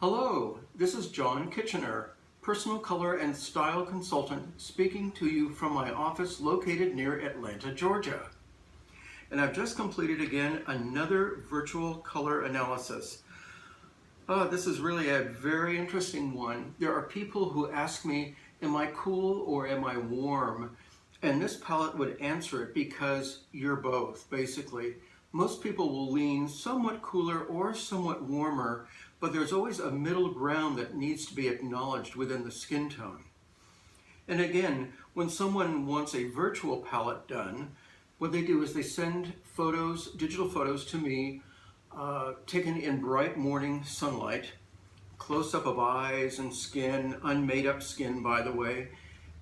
Hello, this is John Kitchener, personal color and style consultant, speaking to you from my office located near Atlanta, Georgia. And I've just completed again another virtual color analysis. This is really a very interesting one. There are people who ask me, am I cool or am I warm? And this palette would answer it because you're both, basically. Most people will lean somewhat cooler or somewhat warmer, but there's always a middle ground that needs to be acknowledged within the skin tone. And again, when someone wants a virtual palette done, what they do is they send photos, digital photos to me, taken in bright morning sunlight, close-up of eyes and skin, unmade up skin, by the way,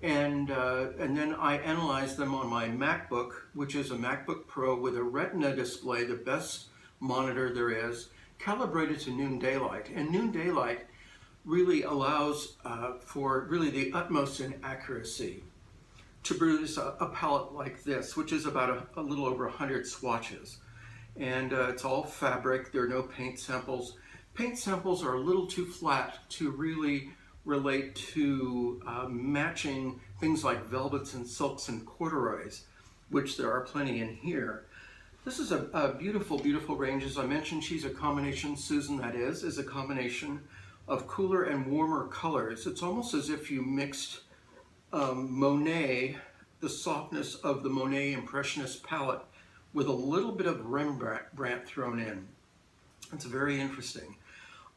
and then I analyze them on my MacBook, which is a MacBook Pro with a Retina display, the best monitor there is, calibrated to noon daylight. And noon daylight really allows for really the utmost in accuracy to produce a palette like this, which is about a little over 100 swatches. And it's all fabric, there are no paint samples. Paint samples are a little too flat to really relate to matching things like velvets and silks and corduroys, which there are plenty in here. This is a beautiful, beautiful range. As I mentioned, she's a combination, Susan that is a combination of cooler and warmer colors. It's almost as if you mixed Monet, the softness of the Monet Impressionist palette, with a little bit of Rembrandt thrown in. It's very interesting.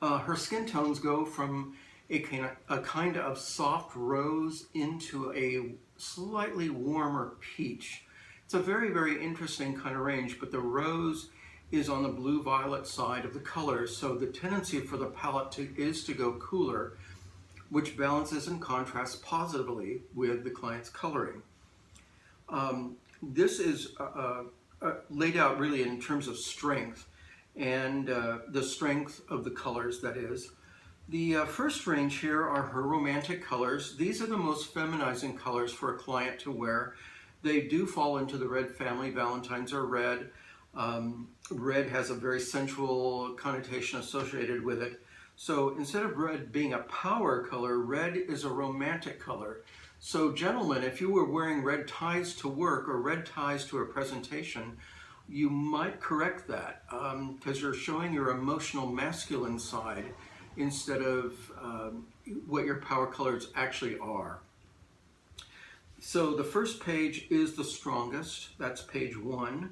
Her skin tones go from a kind of soft rose into a slightly warmer peach. It's a very, very interesting kind of range, but the rose is on the blue-violet side of the color, so the tendency for the palette is to go cooler, which balances and contrasts positively with the client's coloring. This is laid out really in terms of strength and the strength of the colors, that is. The first range here are her romantic colors. These are the most feminizing colors for a client to wear. They do fall into the red family. Valentines are red. Red has a very sensual connotation associated with it. So instead of red being a power color, red is a romantic color. So gentlemen, if you were wearing red ties to work or red ties to a presentation, you might correct that because you're showing your emotional masculine side instead of what your power colors actually are. So the first page is the strongest, that's page 1.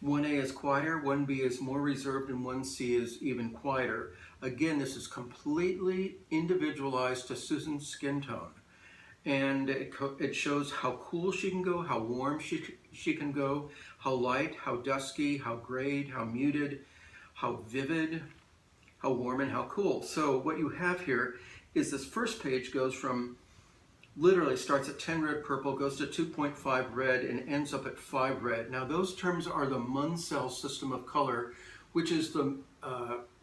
1A is quieter, 1B is more reserved, and 1C is even quieter. Again, this is completely individualized to Susan's skin tone. And it shows how cool she can go, how warm she can go, how light, how dusky, how grayed, how muted, how vivid, how warm, and how cool. So what you have here is this first page goes from, literally starts at 10 red purple, goes to 2.5 red, and ends up at 5 red. Now those terms are the Munsell System of Color, which is the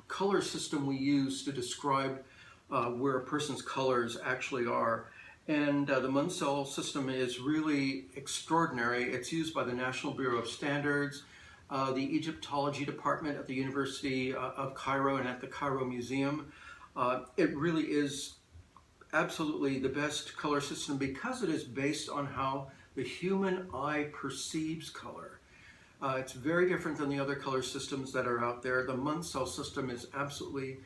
color system we use to describe where a person's colors actually are. And the Munsell system is really extraordinary. It's used by the National Bureau of Standards, the Egyptology department at the University of Cairo and at the Cairo Museum. It really is absolutely the best color system because it is based on how the human eye perceives color. It's very different than the other color systems that are out there. The Munsell system is absolutely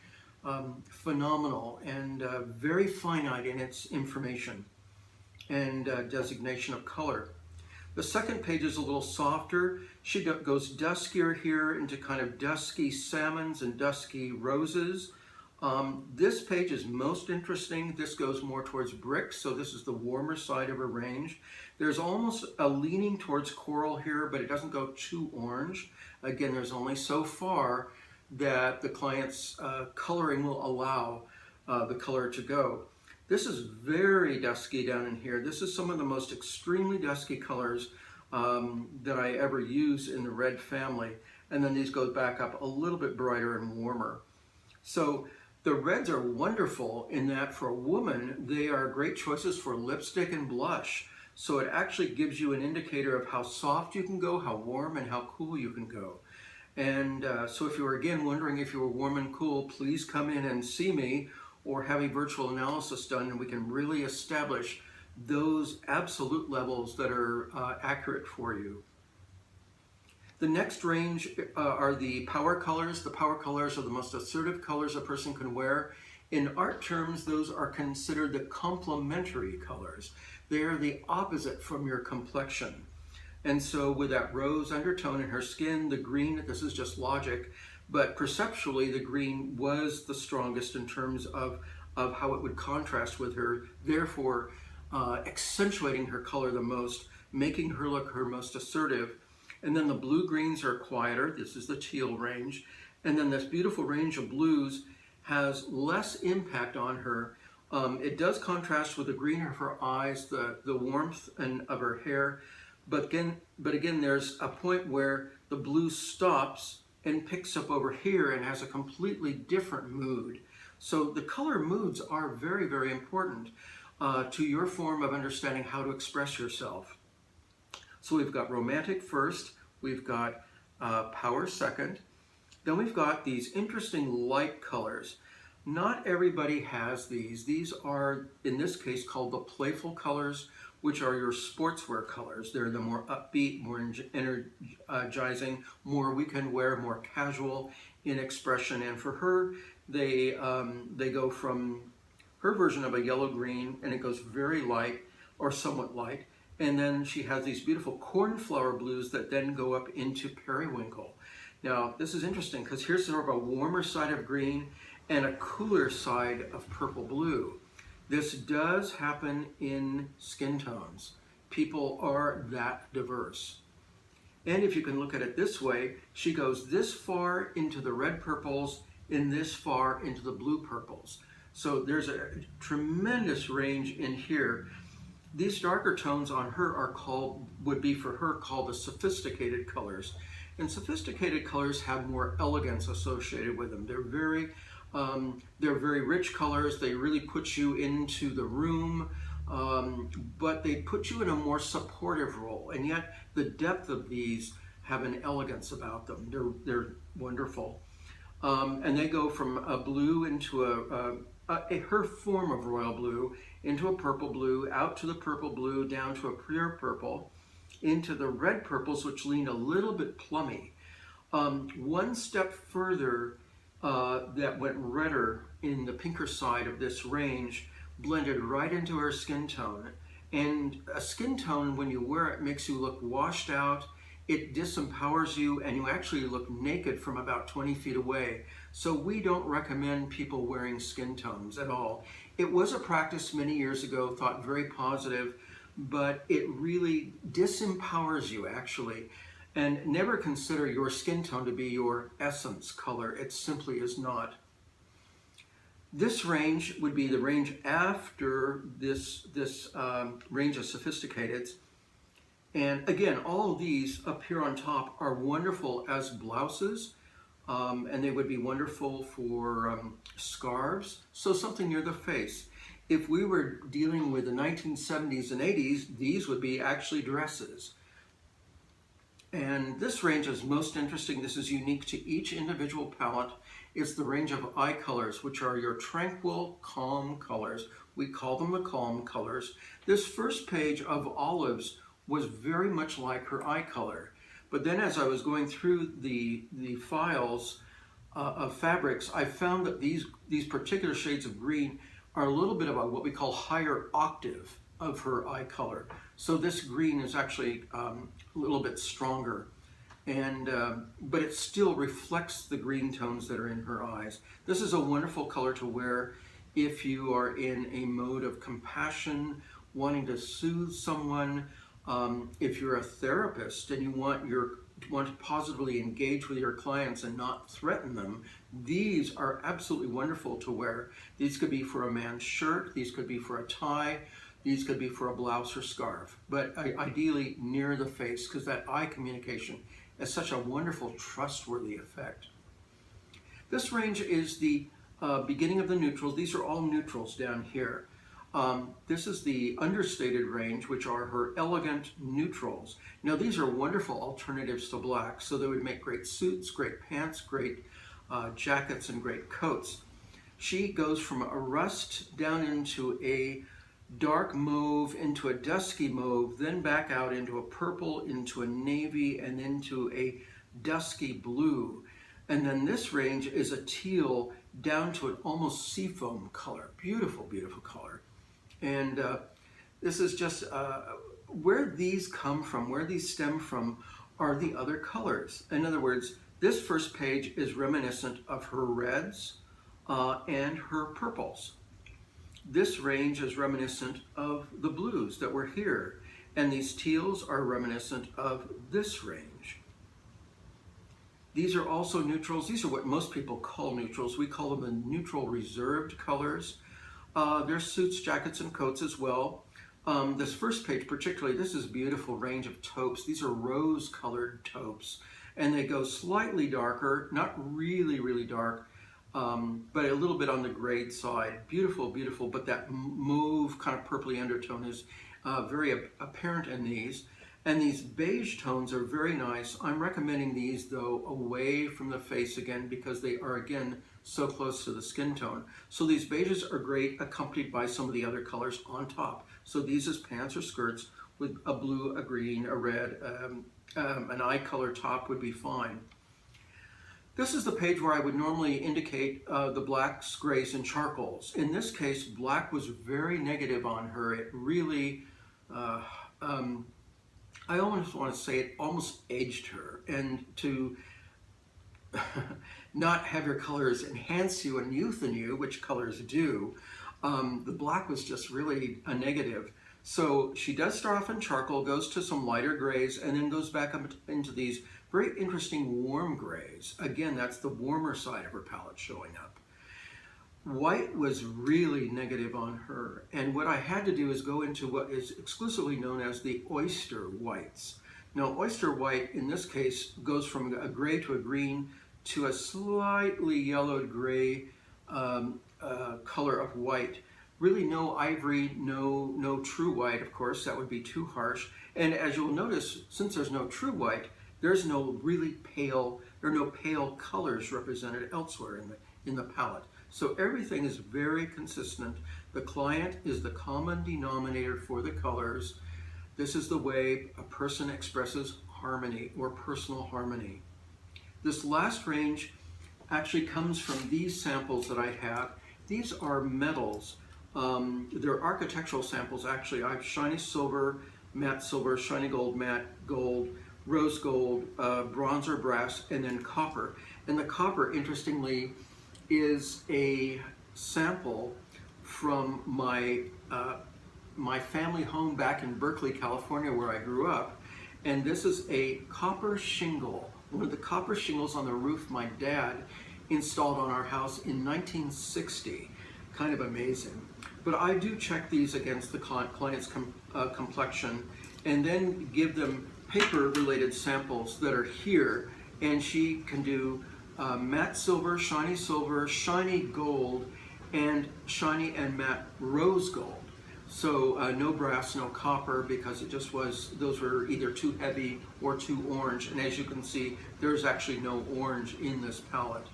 phenomenal and very finite in its information and designation of color. The second page is a little softer. She goes duskier here into kind of dusky salmons and dusky roses. This page is most interesting. This goes more towards bricks, so this is the warmer side of her range. There's almost a leaning towards coral here, but it doesn't go too orange. Again, there's only so far that the client's coloring will allow the color to go. This is very dusky down in here. This is some of the most extremely dusky colors that I ever use in the red family. And then these go back up a little bit brighter and warmer. So the reds are wonderful in that for a woman, they are great choices for lipstick and blush. So it actually gives you an indicator of how soft you can go, how warm and how cool you can go. And so if you were again wondering if you were warm and cool, please come in and see me or have a virtual analysis done, and we can really establish those absolute levels that are accurate for you. The next range are the power colors. The power colors are the most assertive colors a person can wear. In art terms, those are considered the complementary colors. They are the opposite from your complexion. And so with that rose undertone in her skin, the green, this is just logic, but perceptually the green was the strongest in terms of how it would contrast with her, therefore accentuating her color the most, making her look her most assertive. And then the blue-greens are quieter. This is the teal range. And then this beautiful range of blues has less impact on her. It does contrast with the green of her eyes, the warmth of her hair. But again, there's a point where the blue stops and picks up over here and has a completely different mood. So the color moods are very, very important to your form of understanding how to express yourself. So we've got romantic first, we've got power second, then we've got these interesting light colors. Not everybody has these. These are, in this case, called the playful colors, which are your sportswear colors. They're the more upbeat, more energizing, more weekend wear, more casual in expression. And for her, they go from her version of a yellow-green, and it goes very light or somewhat light. And then she has these beautiful cornflower blues that then go up into periwinkle. Now, this is interesting because here's sort of a warmer side of green and a cooler side of purple blue. This does happen in skin tones. People are that diverse. And if you can look at it this way, she goes this far into the red purples and this far into the blue purples. So there's a tremendous range in here. These darker tones on her are would be for her called the sophisticated colors. And sophisticated colors have more elegance associated with them. They're very rich colors. They really put you into the room, but they put you in a more supportive role. And yet the depth of these have an elegance about them. They're wonderful. And they go from a blue into her form of royal blue, into a purple blue, out to the purple blue, down to a pure purple, into the red purples, which lean a little bit plummy. One step further, that went redder in the pinker side of this range, blended right into her skin tone. And a skin tone, when you wear it, makes you look washed out. It disempowers you, and you actually look naked from about 20 feet away. So we don't recommend people wearing skin tones at all. It was a practice many years ago, thought very positive, but it really disempowers you actually. And never consider your skin tone to be your essence color. It simply is not. This range would be the range after this range of sophisticateds. And again, all of these up here on top are wonderful as blouses, and they would be wonderful for scarves, so something near the face. If we were dealing with the 1970s and 80s, these would be actually dresses. And this range is most interesting. This is unique to each individual palette. It's the range of eye colors, which are your tranquil, calm colors. We call them the calm colors. This first page of olives was very much like her eye color. But then as I was going through the files of fabrics, I found that these particular shades of green are a little bit of what we call higher octave of her eye color. So this green is actually a little bit stronger, and but it still reflects the green tones that are in her eyes. This is a wonderful color to wear if you are in a mode of compassion, wanting to soothe someone. If you're a therapist and you want to positively engage with your clients and not threaten them, these are absolutely wonderful to wear. These could be for a man's shirt, these could be for a tie, these could be for a blouse or scarf, but ideally near the face, because that eye communication is such a wonderful, trustworthy effect. This range is the beginning of the neutrals. These are all neutrals down here. This is the understated range, which are her elegant neutrals. Now these are wonderful alternatives to black, so they would make great suits, great pants, great jackets, and great coats. She goes from a rust down into a dark mauve, into a dusky mauve, then back out into a purple, into a navy, and into a dusky blue. And then this range is a teal down to an almost seafoam color. Beautiful, beautiful color. And this is just where these come from, where these stem from are the other colors. In other words, this first page is reminiscent of her reds and her purples. This range is reminiscent of the blues that were here, and these teals are reminiscent of this range. These are also neutrals. These are what most people call neutrals. We call them the neutral reserved colors. There's suits, jackets, and coats as well. This first page particularly, this is a beautiful range of taupes. These are rose-colored taupes, and they go slightly darker, not really, really dark, but a little bit on the grade side. Beautiful, beautiful, but that mauve kind of purpley undertone is very apparent in these. And these beige tones are very nice. I'm recommending these, though, away from the face again because they are, again, so close to the skin tone. So these beiges are great accompanied by some of the other colors on top. So these as pants or skirts with a blue, a green, a red, an eye color top would be fine. This is the page where I would normally indicate the blacks, grays, and charcoals. In this case, black was very negative on her. It really, I almost want to say it almost aged her, and to not have your colors enhance you and youthen you, which colors do, the black was just really a negative. So she does start off in charcoal, goes to some lighter grays, and then goes back up into these very interesting warm grays. Again, that's the warmer side of her palette showing up. White was really negative on her, and what I had to do is go into what is exclusively known as the oyster whites. Now, oyster white in this case goes from a gray to a green to a slightly yellowed gray color of white. Really no ivory, no true white, of course, that would be too harsh. And as you'll notice, since there's no true white, there's no really pale, there are no pale colors represented elsewhere in the palette. So everything is very consistent. The client is the common denominator for the colors. This is the way a person expresses harmony or personal harmony. This last range actually comes from these samples that I have. These are metals. They're architectural samples actually. I have shiny silver, matte silver, shiny gold, matte gold, rose gold, bronzer brass, and then copper. And the copper, interestingly, is a sample from my family home back in Berkeley, California, where I grew up. And this is a copper shingle, one of the copper shingles on the roof my dad installed on our house in 1960. Kind of amazing. But I do check these against the client's complexion and then give them paper-related samples that are here. And she can do matte silver, shiny gold, and shiny and matte rose gold. So no brass, no copper, because it just was, those were either too heavy or too orange. And as you can see, there's actually no orange in this palette.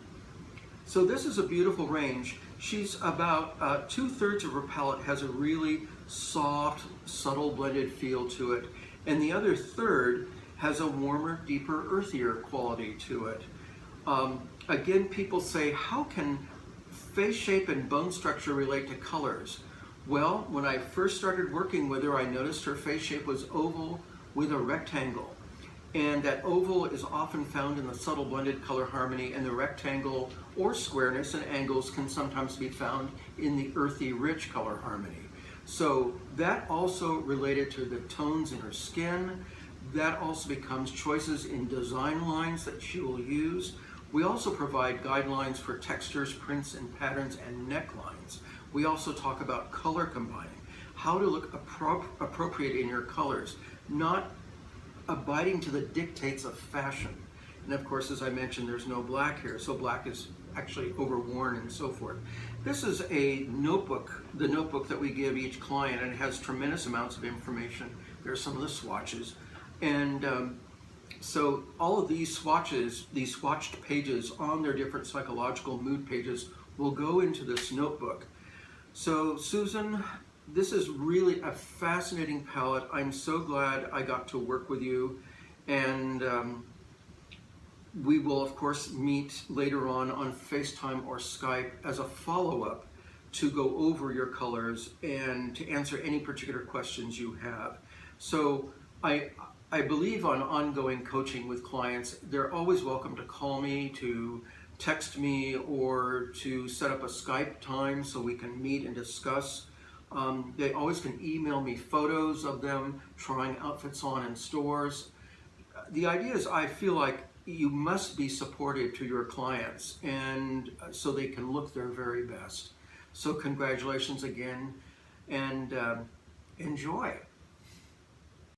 So this is a beautiful range. She's about 2/3 of her palette has a really soft, subtle blended feel to it. And the other third has a warmer, deeper, earthier quality to it. Again, people say, how can face shape and bone structure relate to colors? Well, when I first started working with her, I noticed her face shape was oval with a rectangle. And that oval is often found in the subtle blended color harmony, and the rectangle or squareness and angles can sometimes be found in the earthy, rich color harmony. So that also related to the tones in her skin. That also becomes choices in design lines that she will use. We also provide guidelines for textures, prints, and patterns, and necklines. We also talk about color combining, how to look appropriate in your colors, not abiding to the dictates of fashion. And of course, as I mentioned, there's no black here, so black is actually overworn and so forth. This is a notebook, the notebook that we give each client, and it has tremendous amounts of information. There are some of the swatches. And so all of these swatches, these swatched pages on their different psychological mood pages will go into this notebook. So Susan, this is really a fascinating palette. I'm so glad I got to work with you, and we will of course meet later on FaceTime or Skype as a follow-up to go over your colors and to answer any particular questions you have. So I believe on ongoing coaching with clients. They're always welcome to call me, to text me, or to set up a Skype time so we can meet and discuss. They always can email me photos of them trying outfits on in stores. The idea is, I feel like you must be supportive to your clients, and so they can look their very best. So congratulations again, and enjoy.